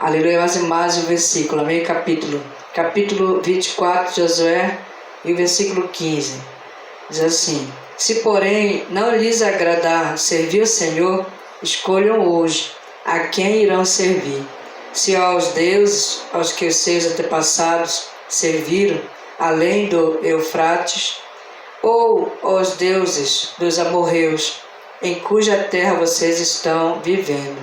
Aleluia, mais um versículo, amém? Capítulo 24 de Josué e o versículo 15. Diz assim: se porém não lhes agradar servir o Senhor, escolham hoje a quem irão servir. Se aos deuses aos que os seus antepassados serviram, além do Eufrates, ou aos deuses dos amorreus, em cuja terra vocês estão vivendo.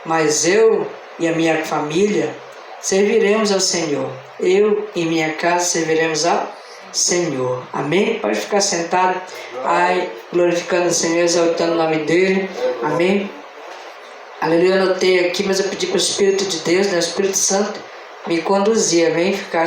Mas eu e a minha família serviremos ao Senhor. Eu e minha casa serviremos ao Senhor. Amém? Pode ficar sentado. Ai, glorificando o Senhor, exaltando o nome dEle. Amém? Aleluia, eu anotei aqui, mas eu pedi para o Espírito de Deus, né, o Espírito Santo, me conduzir, amém? Ficar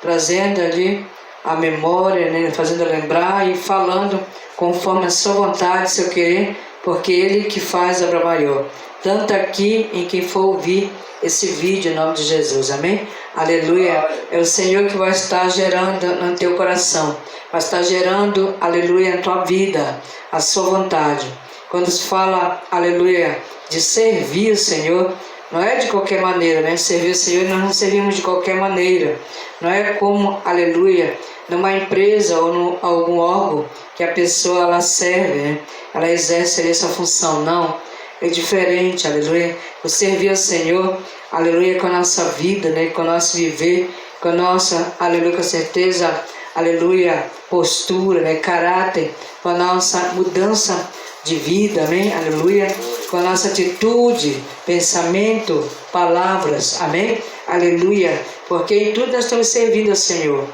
trazendo ali a memória, né, fazendo lembrar e falando conforme a sua vontade, seu querer, porque Ele que faz a obra maior. Tanto aqui em quem for ouvir esse vídeo, em nome de Jesus, amém? Aleluia, é o Senhor que vai estar gerando no teu coração, vai estar gerando, aleluia, na tua vida, a sua vontade. Quando se fala, aleluia, de servir o Senhor, não é de qualquer maneira, né? Servir o Senhor, nós não servimos de qualquer maneira. Não é como, aleluia, numa empresa ou em algum órgão que a pessoa ela serve, né? Ela exerce ali essa função. Não, é diferente, aleluia. O servir ao Senhor, aleluia, com a nossa vida, né? Com o nosso viver, com a nossa, aleluia, com certeza, aleluia, postura, né? Caráter, com a nossa mudança de vida, amém? Aleluia. Com a nossa atitude, pensamento, palavras, amém? Aleluia. Porque em tudo nós estamos servindo ao Senhor.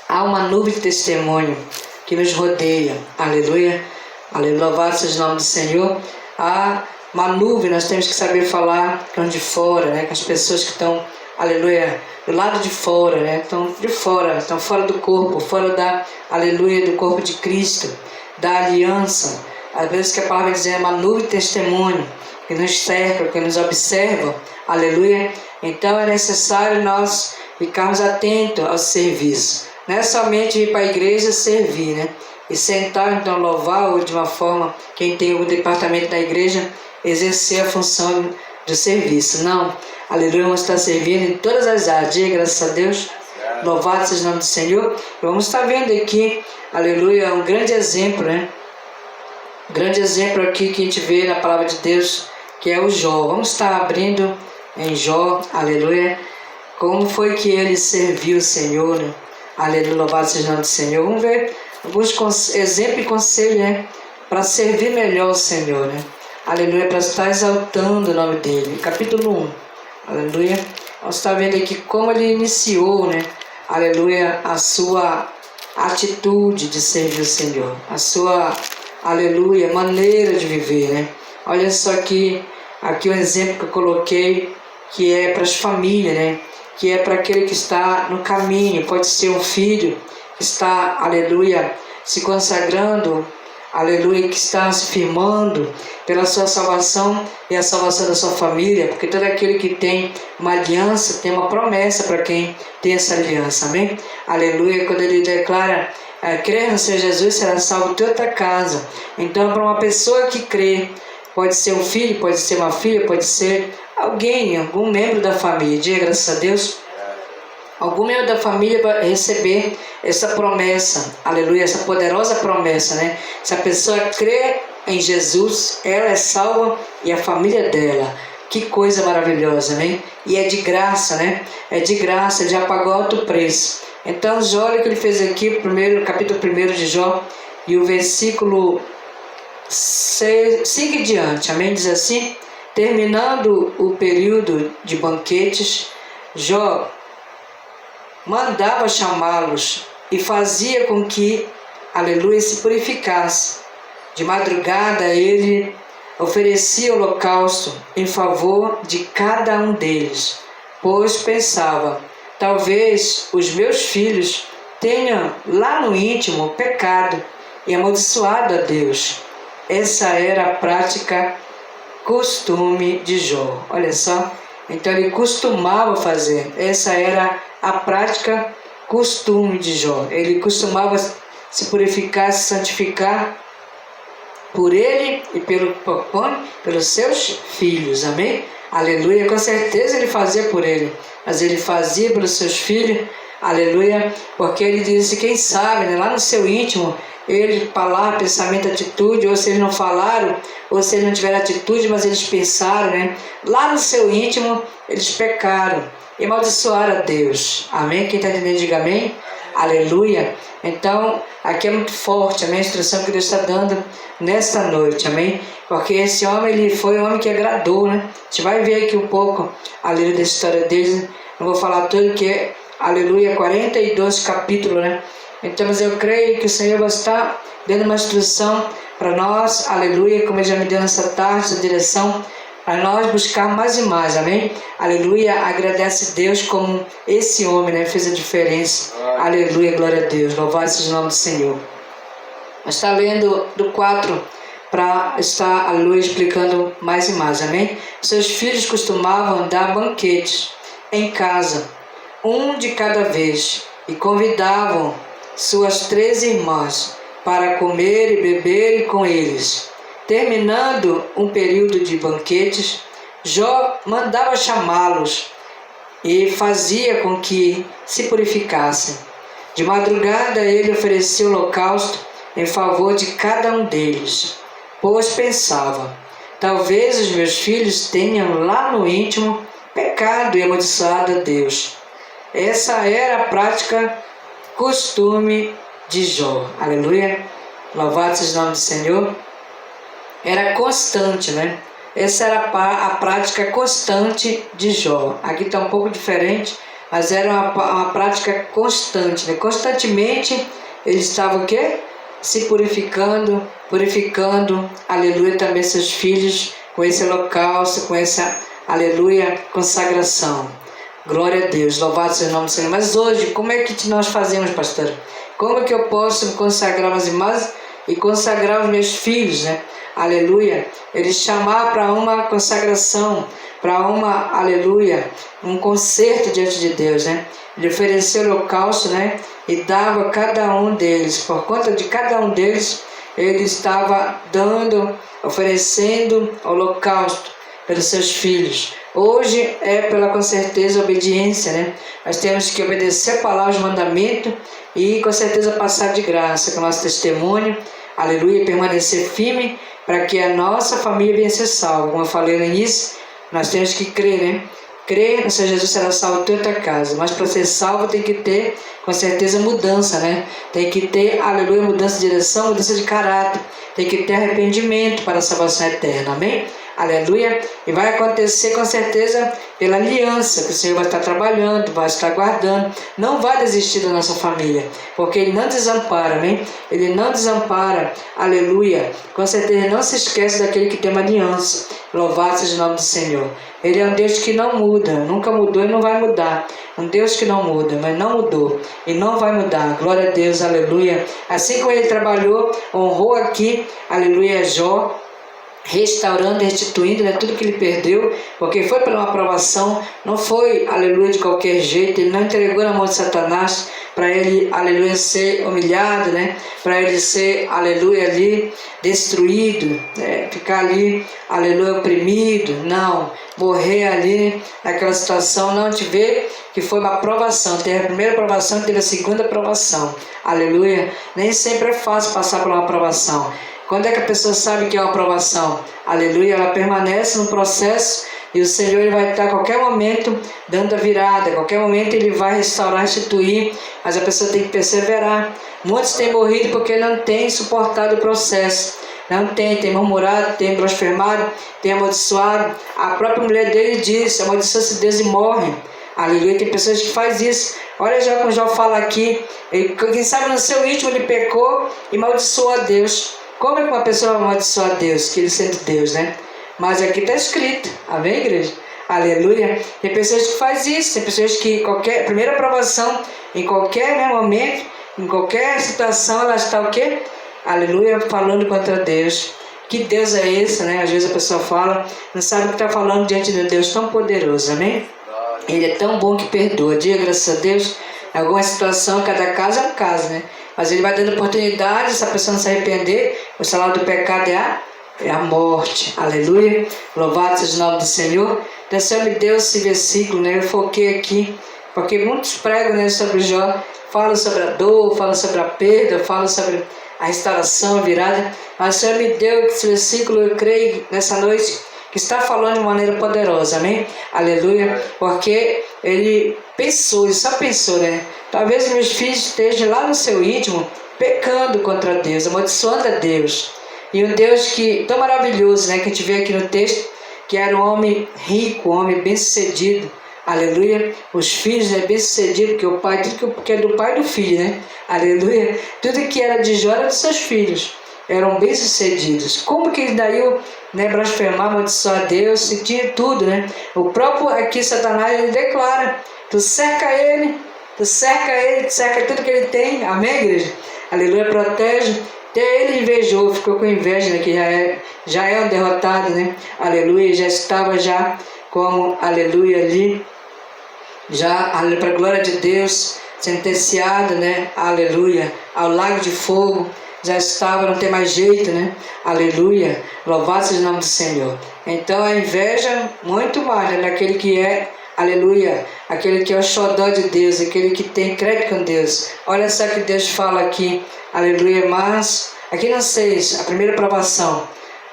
Há uma nuvem de testemunho que nos rodeia, aleluia. Aleluia. Louvado seja o nome do Senhor. Há uma nuvem, nós temos que saber falar com de fora, né? Com as pessoas que estão, aleluia, do lado de fora, né? Estão de fora, estão fora do corpo, fora da, aleluia, do corpo de Cristo, da aliança. Às vezes que a palavra diz é uma nuvem de testemunho que nos cerca, que nos observa, aleluia. Então é necessário nós ficarmos atentos ao serviço. Não é somente ir para a igreja servir, né? E sentar, então louvar, ou de uma forma, quem tem o departamento da igreja, exercer a função do serviço. Não, aleluia, vamos estar servindo em todas as áreas. Diga, graças a Deus, louvado seja o nome do Senhor. E vamos estar vendo aqui, aleluia, um grande exemplo, né? Grande exemplo aqui que a gente vê na palavra de Deus, que é o Jó. Vamos estar abrindo em Jó, aleluia, como foi que ele serviu o Senhor, né? Aleluia, louvado seja o nome do Senhor. Vamos ver alguns exemplos e conselhos, né? Para servir melhor o Senhor, né? Aleluia, para estar exaltando o nome dele. Capítulo 1, aleluia. Vamos estar vendo aqui como ele iniciou, né? Aleluia, a sua atitude de servir o Senhor, a sua, aleluia, maneira de viver, né? Olha só aqui um exemplo que eu coloquei, que é para as famílias, né? Que é para aquele que está no caminho. Pode ser um filho que está, aleluia, se consagrando, aleluia, que está se firmando pela sua salvação e a salvação da sua família, porque todo aquele que tem uma aliança tem uma promessa para quem tem essa aliança, amém? Aleluia, quando ele declara crer no Senhor Jesus, será salvo toda a tua casa. Então, para uma pessoa que crê, pode ser um filho, pode ser uma filha, pode ser alguém, algum membro da família. Diga graças a Deus. Algum membro da família vai receber essa promessa, aleluia, essa poderosa promessa, né? Se a pessoa crê em Jesus, ela é salva e a família dela. Que coisa maravilhosa, né? E é de graça, né? É de graça, ele já pagou alto preço. Então, Jó, olha o que ele fez aqui, capítulo 1 de Jó, e o versículo 5 em diante, amém? Diz assim: terminando o período de banquetes, Jó mandava chamá-los e fazia com que, aleluia, se purificasse. De madrugada ele oferecia holocausto em favor de cada um deles, pois pensava: talvez os meus filhos tenham lá no íntimo pecado e amaldiçoado a Deus. Essa era a prática, costume de Jó. Olha só, então ele costumava fazer, essa era a prática, costume de Jó. Ele costumava se purificar, se santificar por ele e pelos seus filhos, amém? aleluia, com certeza ele fazia por ele, mas ele fazia pelos seus filhos, aleluia, porque ele disse, quem sabe, né, lá no seu íntimo, ele falar, pensamento, atitude, ou se eles não falaram, ou se eles não tiveram atitude, mas eles pensaram, né, lá no seu íntimo, eles pecaram e amaldiçoaram a Deus, amém? Quem está entendendo, diga amém, aleluia. Então, aqui é muito forte, amém, a instrução que Deus está dando nesta noite, amém? Porque esse homem, ele foi um homem que agradou, né? A gente vai ver aqui um pouco, aleluia, da história dele. Não vou falar tudo, que é, aleluia, 42 capítulos, né? Então, mas eu creio que o Senhor vai estar dando uma instrução para nós, aleluia, como Ele já me deu nessa tarde, essa direção, para nós buscar mais e mais, amém? Aleluia, agradece a Deus como esse homem, né, fez a diferença. Aleluia, glória a Deus, louvado seja o nome do Senhor. Nós está lendo do 4 para estar, aleluia, explicando mais e mais, amém? Seus filhos costumavam dar banquetes em casa, um de cada vez, e convidavam suas 3 irmãs para comer e beber com eles. Terminando um período de banquetes, Jó mandava chamá-los e fazia com que se purificassem. De madrugada ele oferecia holocausto em favor de cada um deles, pois pensava, talvez os meus filhos tenham lá no íntimo pecado e amaldiçoado a Deus. Essa era a prática, costume de Jó. Aleluia, louvado seja o nome do Senhor. Era constante, né? Essa era a prática constante de Jó. Aqui está um pouco diferente, mas era uma prática constante, né? Constantemente ele estava o quê? Se purificando, aleluia, também seus filhos, com esse holocausto, com essa, aleluia, consagração. Glória a Deus, louvado seja o nome do Senhor. Mas hoje, como é que nós fazemos, pastor? Como é que eu posso me consagrar mais e mais e consagrar os meus filhos, né? Aleluia, ele chamar para uma consagração, para uma, aleluia, um concerto diante de Deus, né? Ele ofereceu o holocausto, né? E dava a cada um deles, por conta de cada um deles, ele estava dando, oferecendo holocausto pelos seus filhos. Hoje é pela, com certeza, obediência, né? Nós temos que obedecer a palavra, os mandamentos e com certeza passar de graça com o nosso testemunho, aleluia, permanecer firme para que a nossa família venha ser salva. Como eu falei no início, nós temos que crer, né? Crer no Senhor Jesus será salvo toda a casa, mas para ser salvo tem que ter, com certeza, mudança, né? Tem que ter, aleluia, mudança de direção, mudança de caráter, tem que ter arrependimento para a salvação eterna, amém? Aleluia, e vai acontecer com certeza pela aliança que o Senhor vai estar trabalhando, vai estar guardando, não vai desistir da nossa família, porque Ele não desampara, amém? Ele não desampara, aleluia, com certeza Ele não se esquece daquele que tem uma aliança, louvado seja o nome do Senhor. Ele é um Deus que não muda, nunca mudou e não vai mudar, um Deus que não muda, mas não mudou e não vai mudar, glória a Deus, aleluia. Assim como Ele trabalhou, honrou aqui, aleluia, Jó, restaurando, restituindo, né, tudo que ele perdeu, porque foi pela uma aprovação, não foi, aleluia, de qualquer jeito, ele não entregou na mão de Satanás para ele, aleluia, ser humilhado, né, para ele ser, aleluia, ali destruído, né, ficar ali, aleluia, oprimido, não, morrer ali naquela situação, não, te vê que foi uma aprovação, teve a primeira aprovação, teve a segunda aprovação, aleluia, nem sempre é fácil passar por uma aprovação. Quando é que a pessoa sabe que é uma aprovação? Aleluia, ela permanece no processo e o Senhor ele vai estar a qualquer momento dando a virada, a qualquer momento Ele vai restaurar, restituir, mas a pessoa tem que perseverar. Muitos têm morrido porque não têm suportado o processo, não tem murmurado, tem blasfemado, tem amaldiçoado. A própria mulher dele disse, amaldiçoa-se Deus e morre. Aleluia, tem pessoas que fazem isso. Olha já como Jó fala aqui, quem sabe no seu íntimo ele pecou e amaldiçoou a Deus. Como é que uma pessoa amaldiçoa a Deus, que Ele sendo Deus, né? Mas aqui está escrito, amém, igreja? Aleluia. Tem pessoas que fazem isso, tem pessoas que qualquer primeira aprovação, em qualquer, né, momento, em qualquer situação, ela está o quê? Aleluia, falando contra Deus. Que Deus é esse, né? Às vezes a pessoa fala, não sabe o que está falando diante de Deus tão poderoso, amém? Ele é tão bom que perdoa. Diga graças a Deus. Em alguma situação, cada caso é um caso, né? Mas Ele vai dando oportunidade, se a pessoa não se arrepender, o salário do pecado é a é a morte. Aleluia. Louvado seja o nome do Senhor. Então, Senhor, me deu esse versículo, né? Eu foquei aqui, porque muitos pregam, né, sobre Jó, falam sobre a dor, falam sobre a perda, falam sobre a restauração, a virada. Mas o Senhor me deu esse versículo, eu creio, nessa noite, que está falando de maneira poderosa, amém? Aleluia. Porque ele pensou, ele só pensou, né? Talvez meus filhos estejam lá no seu íntimo, pecando contra Deus, amaldiçoando a Deus. E um Deus que tão maravilhoso, né? Que a gente vê aqui no texto, que era um homem rico, um homem bem-sucedido. Aleluia. Os filhos, né, bem-sucedidos, porque o pai, tudo que é do pai e do filho, né? Aleluia. Tudo que era de Jó era dos seus filhos. Eram bem-sucedidos. Como que daí, né, blasfemar, amaldiçoar a Deus, se tinha tudo, né? O próprio aqui Satanás, ele declara, tu cerca ele, tu cerca tudo que ele tem. Amém, igreja? Aleluia, protege. Até ele invejou, ficou com inveja, né, que já é um derrotado, né? Aleluia, já estava já como, aleluia, ali, já, para a glória de Deus, sentenciado, né? Aleluia, ao lago de fogo, já estava, não tem mais jeito, né? Aleluia, louvado seja o nome do Senhor. Então a inveja, muito mais, né, daquele que é, aleluia, aquele que é o xodó de Deus, aquele que tem crédito com Deus. Olha só que Deus fala aqui, aleluia, mas, aqui no 6, a primeira provação,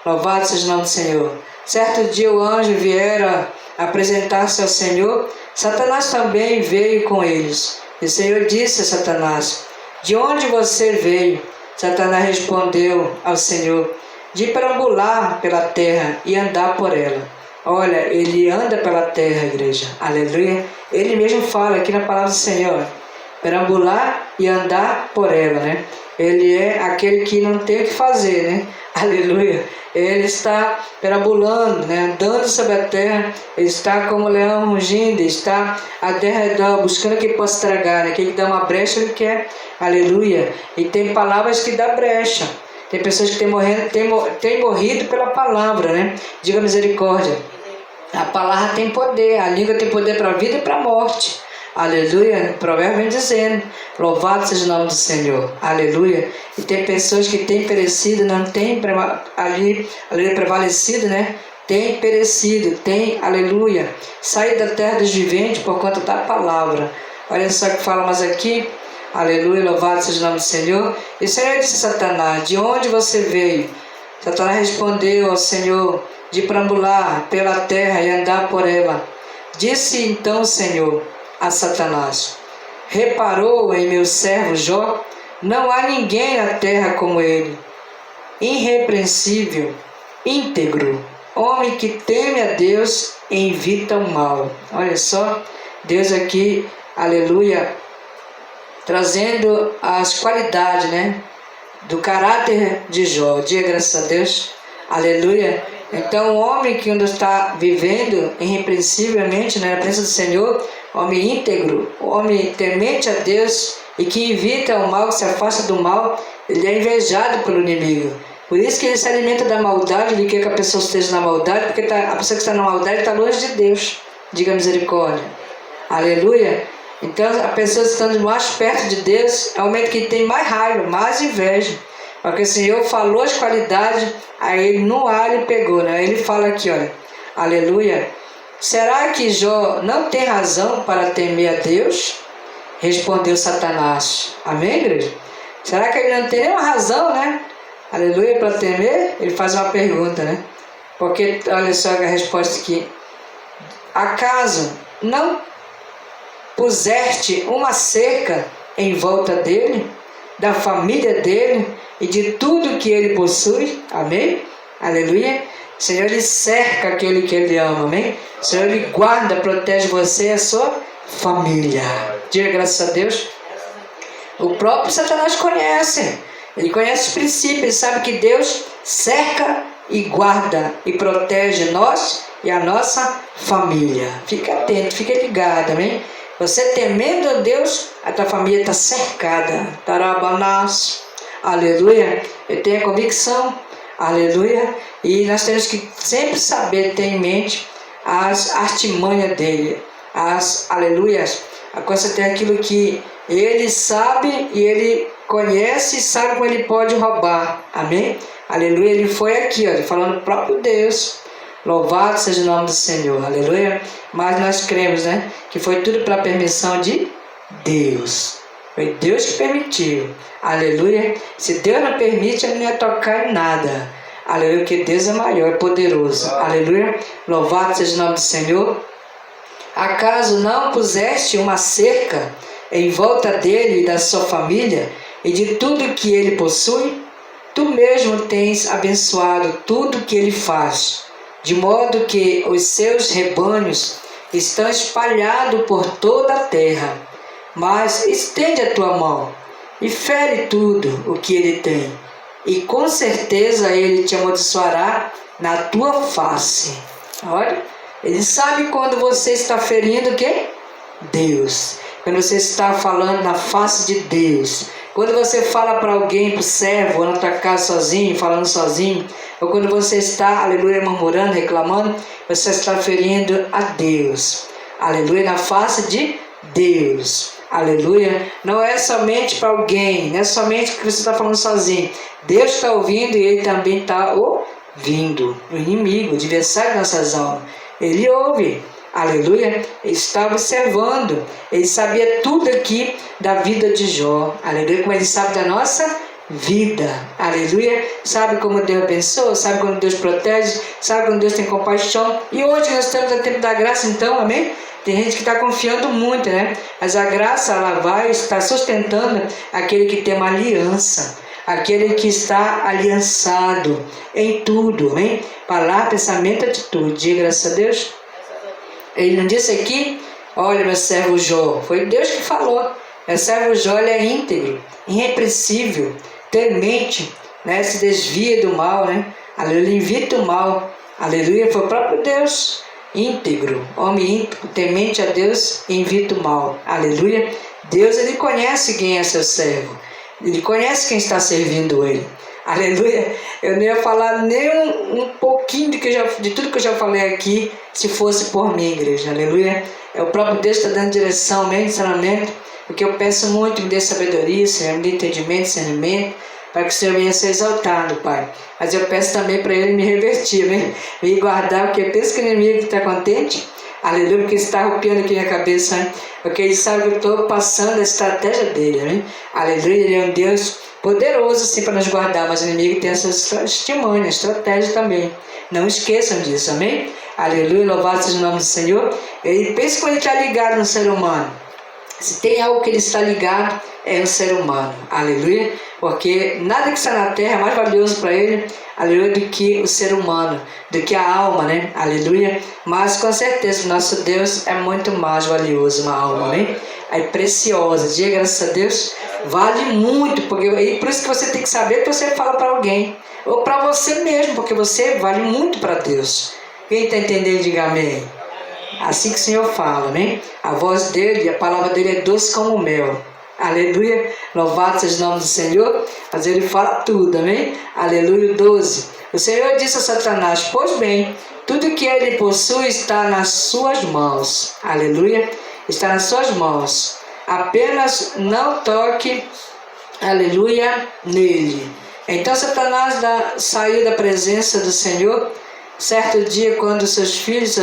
louvado seja o nome do Senhor. Certo dia o anjo viera apresentar-se ao Senhor, Satanás também veio com eles. E o Senhor disse a Satanás, de onde você veio? Satanás respondeu ao Senhor, de perambular pela terra e andar por ela. Olha, ele anda pela terra, igreja, aleluia. Ele mesmo fala aqui na palavra do Senhor, perambular e andar por ela, né? Ele é aquele que não tem o que fazer, né? Aleluia. Ele está perambulando, né? Andando sobre a terra, ele está como um leão rugindo, está a derredor, buscando que possa tragar, né? Quem dá uma brecha, ele quer, aleluia. E tem palavras que dá brecha. Tem pessoas que têm morrido pela palavra, né? Diga misericórdia. A palavra tem poder, a língua tem poder para a vida e para a morte. Aleluia, o provérbio vem dizendo, louvado seja o nome do Senhor, aleluia. E tem pessoas que têm perecido, não têm ali prevalecido, né? Tem perecido, tem, aleluia, saído da terra dos viventes por conta da palavra. Olha só que fala mais aqui, aleluia, louvado seja o nome do Senhor. E o Senhor disse a Satanás, de onde você veio? Satanás respondeu ao Senhor, de perambular pela terra e andar por ela. Disse então o Senhor a Satanás, reparou em meu servo Jó? Não há ninguém na terra como ele, irrepreensível, íntegro, homem que teme a Deus e evita o mal. Olha só, Deus aqui, aleluia, trazendo as qualidades, né, do caráter de Jó. Diga graças a Deus, aleluia. Então o homem que ainda está vivendo irrepreensivelmente, né, na presença do Senhor, homem íntegro, homem temente a Deus e que evita o mal, que se afasta do mal, ele é invejado pelo inimigo. Por isso que ele se alimenta da maldade, ele quer que a pessoa esteja na maldade, porque a pessoa que está na maldade está longe de Deus. Diga misericórdia. Aleluia. Então a pessoa estando mais perto de Deus é o momento que tem mais raiva, mais inveja. Porque o Senhor falou as qualidades, aí ele no ar ele pegou, né? Ele fala aqui, olha, aleluia. Será que Jó não tem razão para temer a Deus? Respondeu Satanás. Amém, igreja? Será que ele não tem nenhuma razão, né? Aleluia, para temer? Ele faz uma pergunta, né? Porque, olha só a resposta aqui. Acaso não puseste uma cerca em volta dele, da família dele e de tudo que ele possui? Amém? Aleluia. O Senhor, ele cerca aquele que ele ama, amém? O Senhor, ele guarda, protege você e a sua família. Diga graças a Deus. O próprio Satanás conhece. Ele conhece os princípios, ele sabe que Deus cerca e guarda e protege nós e a nossa família. Fica atento, fica ligado, amém? Você temendo a Deus, a tua família está cercada. Tarabanás. Aleluia. Eu tenho a convicção. Aleluia. E nós temos que sempre saber, ter em mente as artimanhas dele. Aleluias. Você tem aquilo que ele sabe e ele conhece e sabe como ele pode roubar. Amém? aleluia, ele foi aqui, ó, falando o próprio Deus. Louvado seja o nome do Senhor, aleluia. Mas nós cremos, né, que foi tudo pela permissão de Deus. Foi Deus que permitiu, aleluia. Se Deus não permite, ele não ia tocar em nada, aleluia, porque Deus é maior, é poderoso, aleluia. Louvado seja o nome do Senhor. Acaso não puseste uma cerca em volta dele e da sua família e de tudo que ele possui? Tu mesmo tens abençoado tudo que ele faz, de modo que os seus rebanhos estão espalhados por toda a terra. Mas estende a tua mão e fere tudo o que ele tem, e com certeza ele te amaldiçoará na tua face. Olha, ele sabe quando você está ferindo o quê? Deus. Quando você está falando na face de Deus. Quando você fala para alguém, para o servo, ou na tua casa sozinho, falando sozinho, ou quando você está, aleluia, murmurando, reclamando, você está ferindo a Deus. Aleluia, na face de Deus. Aleluia. Não é somente para alguém, não é somente que você está falando sozinho. Deus está ouvindo e ele também está ouvindo. O inimigo, o adversário das nossas almas. Ele ouve, aleluia, ele está observando, ele sabia tudo aqui da vida de Jó, aleluia, como ele sabe da nossa vida, aleluia, sabe como Deus abençoa, sabe como Deus protege, sabe como Deus tem compaixão, e hoje nós estamos no tempo da graça, então, amém? Tem gente que está confiando muito, né? Mas a graça, ela vai estar sustentando aquele que tem uma aliança, aquele que está aliançado em tudo, hein? Palavra, pensamento, atitude. Diga graças a Deus. Ele não disse aqui, olha, meu servo Jó, foi Deus que falou. Meu servo Jó, ele é íntegro, irrepreensível, temente, né? Se desvia do mal, né? Aleluia, ele evita o mal. Aleluia, foi o próprio Deus, íntegro, homem íntegro, temente a Deus e evita o mal. Aleluia. Deus, ele conhece quem é seu servo. Ele conhece quem está servindo ele. Aleluia. Eu não ia falar nem um pouquinho de tudo que eu já falei aqui, se fosse por mim, igreja. Aleluia. É o próprio Deus que está dando direção, meu ensinamento, porque eu peço muito, me dê sabedoria, Senhor, me dê entendimento, discernimento, para que o Senhor venha ser exaltado, Pai. Mas eu peço também para Ele me revertir, né? Me guardar, porque pensa que o inimigo está contente. Aleluia, porque está arrupiando aqui minha cabeça, né? Porque ele sabe que eu estou passando a estratégia dele, né? Aleluia, ele é um Deus poderoso assim para nos guardar, mas o inimigo tem essa testemunha, estratégia também. Não esqueçam disso, amém? Aleluia, louvado seja o nome do Senhor. Ele pensa quando ele está ligado no ser humano. Se tem algo que ele está ligado, é o ser humano. Aleluia, porque nada que está na terra é mais valioso para ele, aleluia, do que o ser humano, do que a alma, né? Aleluia. Mas com certeza o nosso Deus é muito mais valioso, uma alma, né? É preciosa. Diga graças a Deus, vale muito, porque por isso que você tem que saber que você fala para alguém, ou para você mesmo, porque você vale muito para Deus. Quem está entendendo, diga amém. Assim que o Senhor fala, né? A voz dele, a palavra dele é doce como mel. Aleluia, louvado seja o nome do Senhor. Mas ele fala tudo, amém? Aleluia, 12. O Senhor disse a Satanás, pois bem, tudo que ele possui está nas suas mãos. Aleluia, está nas suas mãos. Apenas não toque, aleluia, nele. Então Satanás saiu da presença do Senhor. Certo dia, quando seus filhos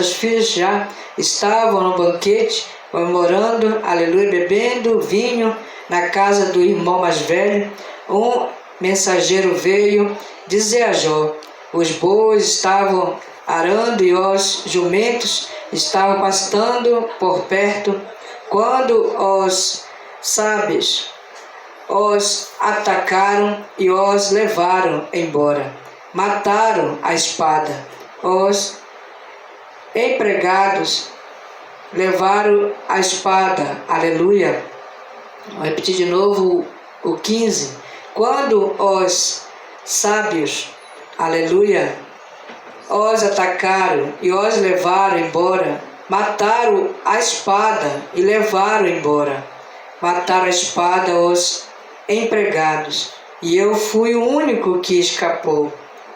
já estavam no banquete, comemorando, aleluia, bebendo vinho na casa do irmão mais velho, um mensageiro veio dizer a Jó: os bois estavam arando e os jumentos estavam pastando por perto, quando os sábios os atacaram e os levaram embora. Mataram a espada. Os empregados levaram a espada. Aleluia. Vou repetir de novo o 15. Quando os sábios, aleluia, os atacaram e os levaram embora, mataram a espada e levaram embora. Mataram a espada os empregados, e eu fui o único que escapou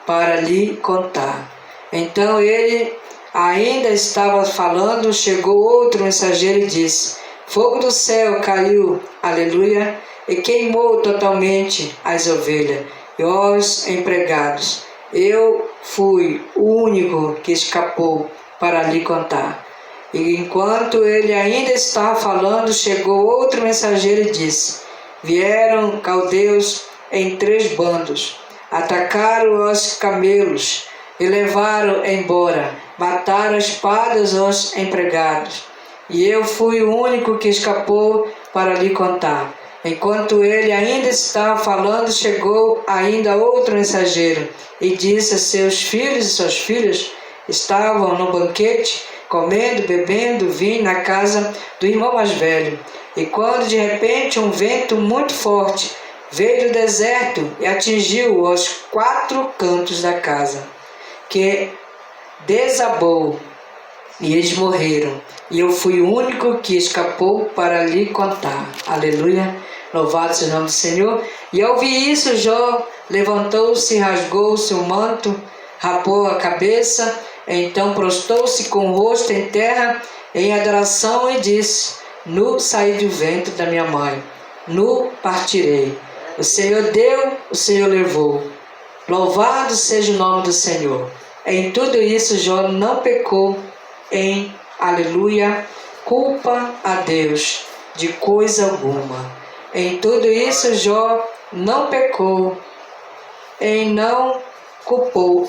para lhe contar. Então ele ainda estava falando, chegou outro mensageiro e disse: fogo do céu caiu, aleluia, e queimou totalmente as ovelhas. e aos empregados. Eu fui o único que escapou para lhe contar. E enquanto ele ainda estava falando, chegou outro mensageiro e disse: vieram caldeus em 3 bandos, atacaram os camelos e levaram embora, mataram espadas os empregados. E eu fui o único que escapou para lhe contar. Enquanto ele ainda estava falando, chegou ainda outro mensageiro e disse: seus filhos e suas filhas estavam no banquete, comendo, bebendo vinho na casa do irmão mais velho. E quando de repente um vento muito forte veio do deserto e atingiu os 4 cantos da casa, que desabou, e eles morreram. E eu fui o único que escapou para lhe contar. Aleluia. Louvado seja o nome do Senhor. E ao ouvir isso, Jó levantou-se, rasgou o seu manto, rapou a cabeça, então prostou-se com o rosto em terra em adoração e disse: nu saí do ventre da minha mãe, nu partirei. O Senhor deu, o Senhor levou. Louvado seja o nome do Senhor. Em tudo isso, Jó não pecou em, aleluia, culpa a Deus de coisa alguma. Em tudo isso, Jó não pecou em não culpou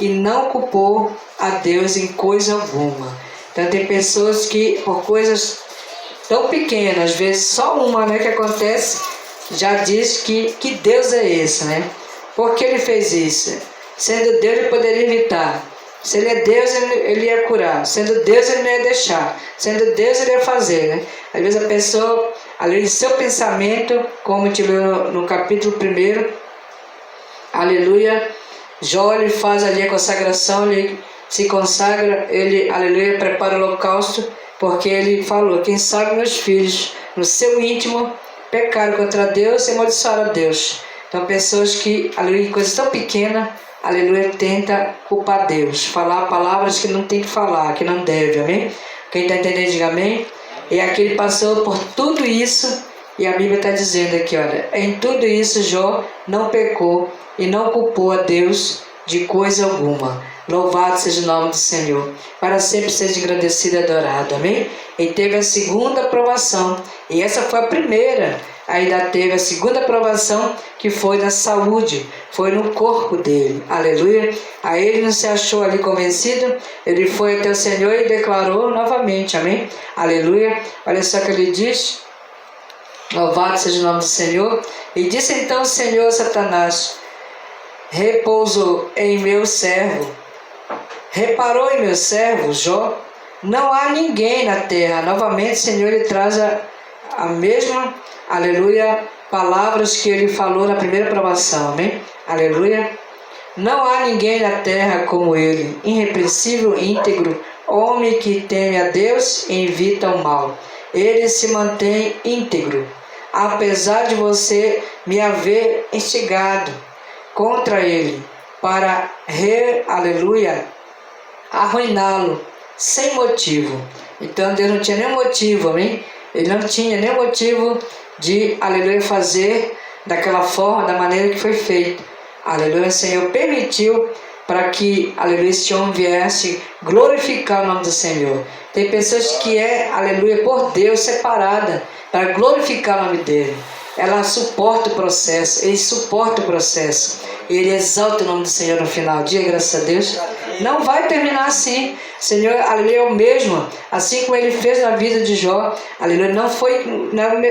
a Deus em coisa alguma. Então tem pessoas que por coisas tão pequenas, às vezes só uma, né, que acontece, já diz que Deus é esse, né? Por que ele fez isso? Sendo Deus, ele poderia evitar. Se ele é Deus, ele ia curar. Sendo Deus, ele não ia deixar. Sendo Deus, ele ia fazer, né? Às vezes a pessoa, além do seu pensamento, como a gente leu no capítulo 1, aleluia, Jó, ele faz ali a consagração, ele se consagra, ele, aleluia, prepara o holocausto, porque ele falou: quem sabe meus filhos, no seu íntimo, pecaram contra Deus e amaldiçoaram a Deus. Então pessoas que, aleluia, em coisas tão pequenas, aleluia, tenta culpar Deus, falar palavras que não tem que falar, que não deve, amém? Quem está entendendo, diga amém. E aqui ele passou por tudo isso, e a Bíblia está dizendo aqui, olha, em tudo isso Jó não pecou e não culpou a Deus de coisa alguma. Louvado seja o nome do Senhor, para sempre seja engrandecido e adorado, amém? E teve a segunda aprovação, e essa foi a primeira. Ainda teve a segunda aprovação, que foi na saúde, foi no corpo dele, aleluia. Aí ele não se achou ali convencido, ele foi até o Senhor e declarou novamente, amém, aleluia. Olha só que ele diz, louvado seja o nome do Senhor. E disse então o Senhor a Satanás: repousou em meu servo, reparou em meu servo Jó, não há ninguém na terra. Novamente o Senhor ele traz a mesma, aleluia, palavras que ele falou na primeira aprovação, amém? Aleluia. Não há ninguém na terra como ele, irrepreensível, íntegro, homem que teme a Deus e evita o mal. Ele se mantém íntegro, apesar de você me haver instigado contra ele, para, aleluia, arruiná-lo sem motivo. Então Deus não tinha nenhum motivo, amém? Ele não tinha nenhum motivo de, aleluia, fazer daquela forma, da maneira que foi feito. Aleluia, o Senhor permitiu para que, aleluia, esse homem viesse glorificar o nome do Senhor. Tem pessoas que aleluia, por Deus, separada para glorificar o nome dele. Ela suporta o processo, ele suporta o processo. Ele exalta o nome do Senhor no final. Diga graças a Deus. Não vai terminar assim. Senhor, aleluia, é o mesmo. Assim como ele fez na vida de Jó. Aleluia, não foi,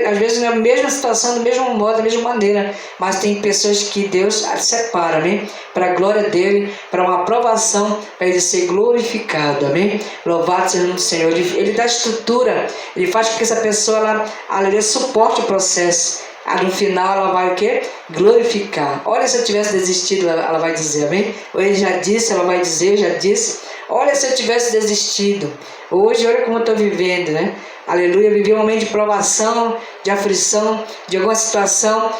às vezes, na mesma situação, do mesmo modo, da mesma maneira. Mas tem pessoas que Deus separa, amém? Para a glória dele, para uma aprovação, para ele ser glorificado, amém? Louvado seja o nome do Senhor. Ele dá estrutura, ele faz com que essa pessoa, aleluia, suporte o processo. No final ela vai o quê? Glorificar. Olha, se eu tivesse desistido, ela vai dizer, amém? Ou ele já disse, ela vai dizer, já disse. Olha, se eu tivesse desistido. Hoje, olha como eu estou vivendo, né? Aleluia, vivi um momento de provação, de aflição, de alguma situação.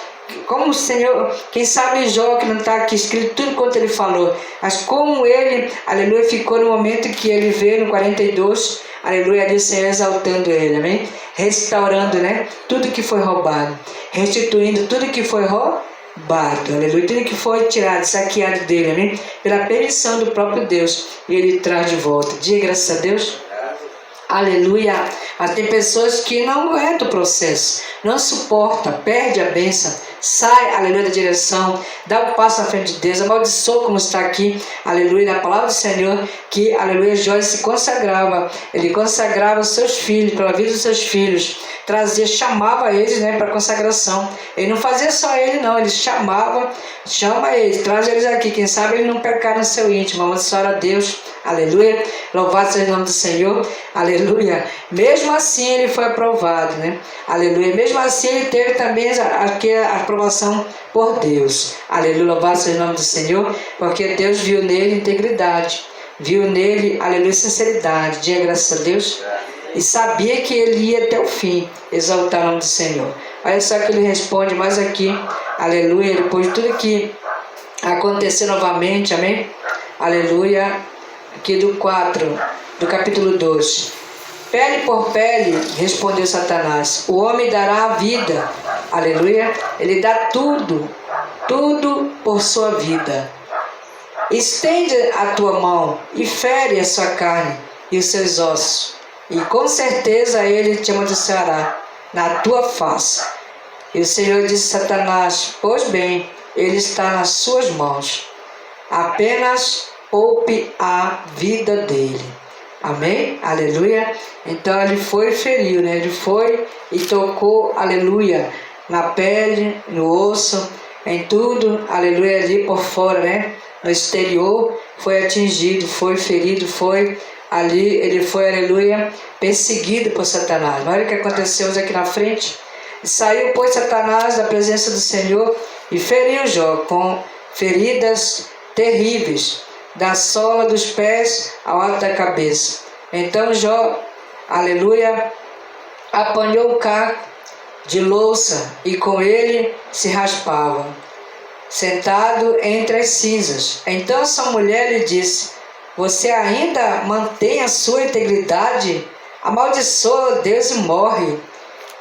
Como o Senhor, quem sabe Jó, que não está aqui escrito tudo quanto ele falou, mas como ele, aleluia, ficou no momento que ele veio no 42, aleluia, ali o Senhor exaltando ele, amém? Restaurando, né? Tudo que foi roubado, restituindo tudo que foi bárbaro, aleluia. Tudo que foi tirado, saqueado dele, amém? Pela permissão do próprio Deus, ele traz de volta. Diga graças a Deus. Aleluia. Mas tem pessoas que não aguentam o processo, não suporta, perde a bênção, sai, aleluia, da direção, dá um passo à frente de Deus, amaldiçoa como está aqui, aleluia, na palavra do Senhor, que, aleluia, Jó se consagrava, ele consagrava os seus filhos, pela vida dos seus filhos, trazia, chamava eles, né, para consagração. Ele não fazia só ele não, ele chama eles, traz eles aqui, quem sabe ele não pecar no seu íntimo, amaldiçoar a Deus, aleluia, louvado seja o nome do Senhor, aleluia. Mesmo assim ele foi aprovado, né, aleluia, mesmo assim ele teve também a aprovação por Deus, aleluia, louvado seja o nome do Senhor, porque Deus viu nele integridade, viu nele, aleluia, sinceridade, diga graças a Deus, e sabia que ele ia até o fim exaltar o nome do Senhor. Olha só que ele responde mais aqui, aleluia, depois de tudo que aconteceu novamente, amém? Aleluia, aqui do capítulo 2. Pele por pele, respondeu Satanás, o homem dará a vida, aleluia, ele dá tudo por sua vida. Estende a tua mão e fere a sua carne e os seus ossos, e com certeza ele te amaldiçoará na tua face. E o Senhor disse a Satanás, pois bem, ele está nas suas mãos, apenas poupe a vida dele. Amém? Aleluia. Então ele foi e feriu, né? Ele foi e tocou, aleluia, na pele, no osso, em tudo, aleluia, ali por fora, né? No exterior, foi atingido, foi ferido, foi ali, ele foi, aleluia, perseguido por Satanás. Olha o que aconteceu aqui na frente. Saiu, pois, Satanás da presença do Senhor e feriu Jó com feridas terríveis, da sola dos pés ao alto da cabeça. Então Jó, aleluia, apanhou o caco de louça e com ele se raspava, sentado entre as cinzas. Então sua mulher lhe disse, você ainda mantém a sua integridade? Amaldiçoa Deus e morre.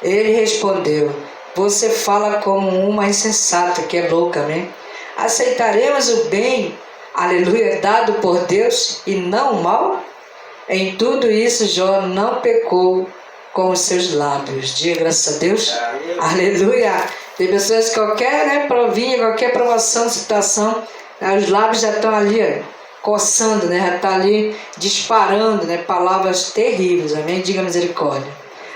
Ele respondeu, você fala como uma insensata, que é louca, né? Aceitaremos o bem, aleluia, dado por Deus e não o mal? Em tudo isso Jó não pecou com os seus lábios. Diga graças a Deus. Aleluia. Tem pessoas que qualquer, né, provinha, qualquer provação, situação, os lábios já estão ali, coçando, né, já está ali disparando, né, palavras terríveis. Amém? Diga misericórdia.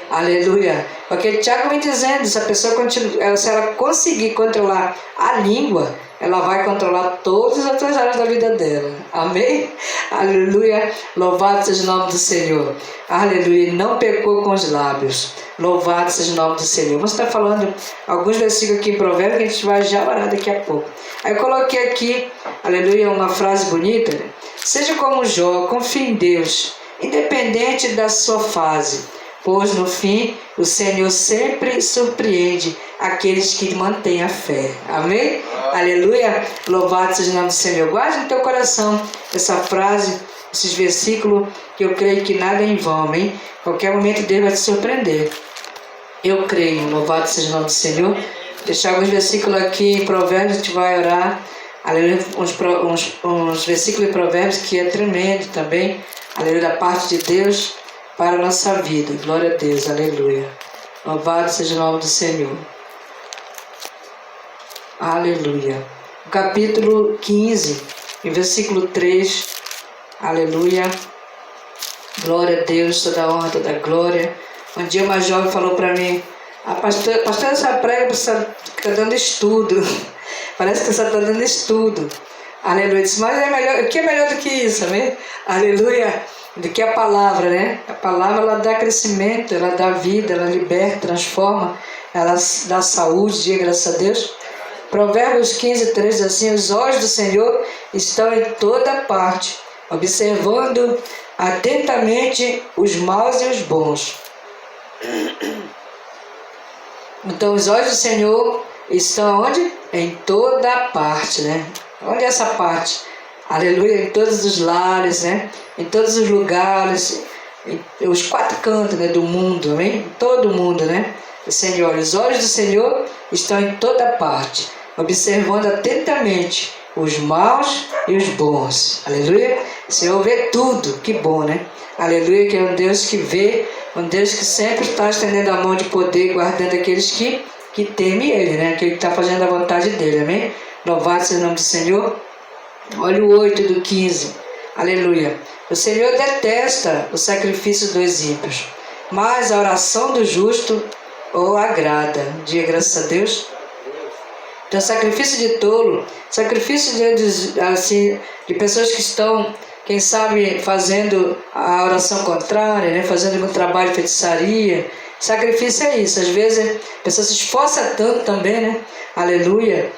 Aleluia. Porque Tiago vem dizendo, se a pessoa continua, se ela conseguir controlar a língua, ela vai controlar todas as outras áreas da vida dela. Amém? Aleluia. Louvado seja o nome do Senhor. Aleluia. Não pecou com os lábios. Louvado seja o nome do Senhor. Vamos estar falando alguns versículos aqui em Provérbios que a gente vai já orar daqui a pouco. Aí eu coloquei aqui, aleluia, uma frase bonita. Né? Seja como Jó, confie em Deus, independente da sua fase. Pois no fim, o Senhor sempre surpreende aqueles que mantêm a fé. Amém? Aleluia. Louvado seja o nome do Senhor. Guarde no teu coração essa frase, esses versículos, que eu creio que nada é em vão. Amém? Qualquer momento Deus vai te surpreender. Eu creio. Louvado seja o nome do Senhor. Deixar alguns versículos aqui em Provérbios, a gente vai orar. Aleluia. Uns versículos em Provérbios que é tremendo também. Aleluia. Da parte de Deus para a nossa vida. Glória a Deus, aleluia. Louvado seja o nome do Senhor. Aleluia. O capítulo 15, em versículo 3, aleluia. Glória a Deus, toda a honra, toda a glória. Um dia uma jovem falou para mim, pastor, essa prega está dando estudo. Parece que você está dando estudo. Aleluia. Disse, mas é melhor, o que é melhor do que isso, amém? Aleluia. Do que a palavra, né? A palavra, ela dá crescimento, ela dá vida, ela liberta, transforma, ela dá saúde, diga graças a Deus. Provérbios 15, 3 diz assim, os olhos do Senhor estão em toda parte, observando atentamente os maus e os bons. Então os olhos do Senhor estão onde? Em toda parte, né? Onde é essa parte? Aleluia, em todos os lares, né? Em todos os lugares, os quatro cantos, né, do mundo, amém? Todo mundo, né? O Senhor, os olhos do Senhor estão em toda parte, observando atentamente os maus e os bons. Aleluia. O Senhor vê tudo. Que bom, né? Aleluia, que é um Deus que vê, um Deus que sempre está estendendo a mão de poder, guardando aqueles que temem Ele, né? Aquele que está fazendo a vontade dEle, amém? Louvado seja o nome do Senhor. Olha o 8 do 15. Aleluia. O Senhor detesta o sacrifício dos ímpios, mas a oração do justo o agrada. Diga graças a Deus. Então, sacrifício de tolo, sacrifício de pessoas que estão, quem sabe, fazendo a oração contrária, né? Fazendo um trabalho de feitiçaria. Sacrifício é isso. Às vezes a pessoa se esforça tanto também, né? Aleluia.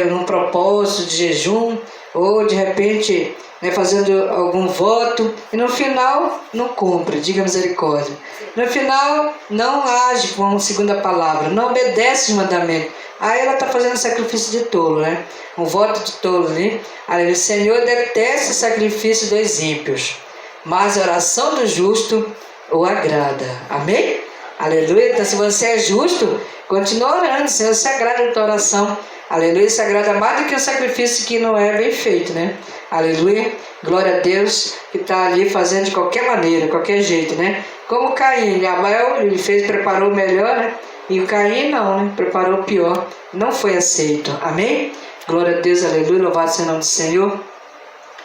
Num propósito de jejum, ou de repente, né, fazendo algum voto, e no final não cumpre, diga misericórdia. No final não age com a segunda palavra, não obedece os mandamentos. Aí ela está fazendo sacrifício de tolo, né? Um voto de tolo, né? Aleluia. O Senhor detesta o sacrifício dos ímpios, mas a oração do justo o agrada. Amém? Aleluia. Então, se você é justo, continua orando. O Senhor se agrada da tua oração. Aleluia. Se agrada mais do que o sacrifício que não é bem feito, né? Aleluia. Glória a Deus que está ali fazendo de qualquer maneira, qualquer jeito, né? Como Caim, Abel, ele preparou o melhor, né? E o Caim não, né? Preparou o pior. Não foi aceito. Amém? Glória a Deus, aleluia. Louvado seja o nome do Senhor.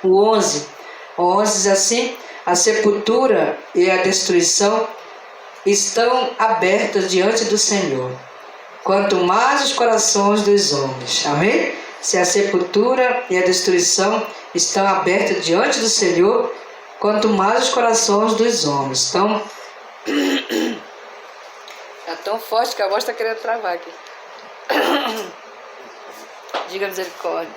O 11. O 11 diz assim: a sepultura e a destruição estão abertas diante do Senhor, quanto mais os corações dos homens. Amém? Se a sepultura e a destruição estão abertas diante do Senhor, quanto mais os corações dos homens. Então, é tão forte que a voz está querendo travar aqui. Diga misericórdia.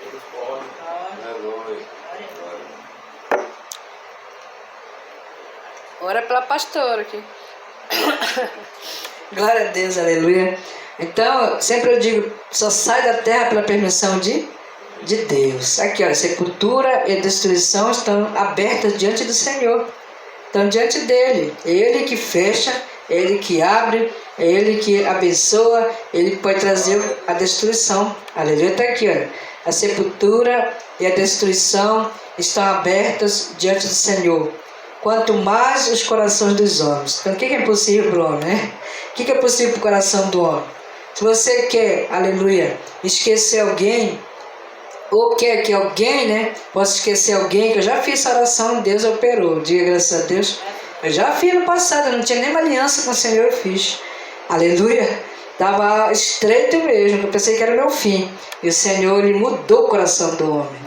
Ora pela pastora aqui. Glória a Deus, aleluia. Então, sempre eu digo, só sai da terra pela permissão de Deus. Aqui, olha, sepultura e destruição estão abertas diante do Senhor. Estão diante dele. Ele que fecha, ele que abre, ele que abençoa, ele pode trazer a destruição. Aleluia, está aqui, olha. A sepultura e a destruição estão abertas diante do Senhor, quanto mais os corações dos homens. Então, o que é possível para o homem, né? O que é possível para o coração do homem? Se você quer, aleluia, esquecer alguém, ou quer que alguém, né, possa esquecer alguém, que eu já fiz essa oração, Deus operou, diga graças a Deus. Eu já fiz no passado, eu não tinha nenhuma aliança com o Senhor, eu fiz. Aleluia. Estava estreito mesmo, eu pensei que era o meu fim. E o Senhor, Ele mudou o coração do homem.